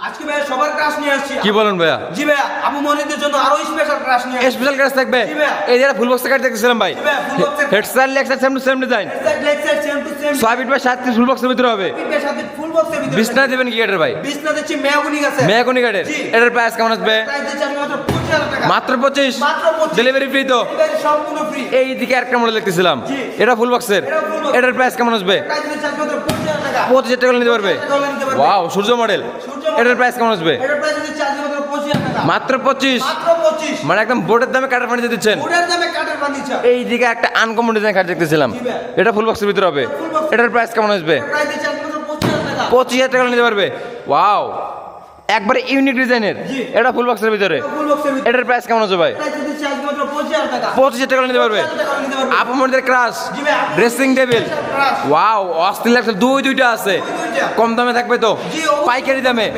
আজকে ভাইয়া সবার ক্রাশ নিয়ে আসছি। কি বলেন ভাইয়া? জি ভাইয়া, আবু মনিদের জন্য আরো স্পেশাল ক্রাশ নিয়ে আসছি। স্পেশাল ক্লাস থাকবে। জি ভাইয়া। এই যে ফুল বক্সের কাট দেখতেছিলাম ভাই, জি ভাইয়া, full box এর- head style leg same to same design, leg side same to same. 6 feet by 7 feet full বক্সের ভিতরে হবে। পিপের সাথে ফুল বক্সের ভিতরে বিছনা দিবেন কি কাঠের ভাই? বিছনা দিচ্ছি মেহগনি গাছে। মেহগনি কাঠের। জি। এটার প্রাইস কেমন আসবে? প্রাইস দিচ্ছি আমি মাত্র 25,000 টাকা। মাত্র 25। মাত্র 25। ডেলিভারি ফ্রি তো? ডেলিভারি সম্পূর্ণ ফ্রি। এই দিকে আরেকটা মডেল দেখতেছিলাম, জি। এটা ফুল বক্সের। এটাও full box। এটার প্রাইস কেমন আসবে? প্রাইস দিচ্ছি আমি মাত্র 25,000 টাকা। 25,000 টাকা নিতে পারবে। 25,000 টাকা নিতে পারবে। ওয়াও, সূর্য মডেল। সূর্য মডেল। এটার প্রাইস কেমন আসবে? এটার প্রাইস দিচ্ছি আমি মাত্র 25,000 টাকা। মাত্র 25। মাত্র 25। মানে একদম বোর্ডের দামে কাঠের ফার্নিচার দিচ্ছেন। ওটার দামে কাঠের ফার্নিচার। এই দিকে একটা আনকমন ডিজাইন কাঠ দেখতেছিলাম, জি ভাই। এটা ফুল বক্সের ভিতরে হবে। full box। এটার প্রাইস কেমন আসবে? প্রাইস দিচ্ছি আমি মাত্র 25,000 টাকা। 25,000 টাকা নিতে পারবে। ওয়াও, একবারে ইউনিক ডিজাইনের। জি। এটা ফুল বক্সের ভিতরে। ফুল বক্সের ভিতরে এটার প্রাইস কেমন আছে ভাই? প্রাইস দিচ্ছি আমি মাত্র 25,000 টাকা। 25,000 টাকা নিতে পারবে। 25,000 টাকা নিতে পারবে। আপমনদের ক্রাশ, জি ভাই, আপু- ড্রেসিং টেবিল। ক্রাশ। ওয়াও, অস্থির লাগছে। দুইটা আছে, দুইটা। কম দামে থাকবে তো? জি, অবশ্যই। পাইকারি দামে।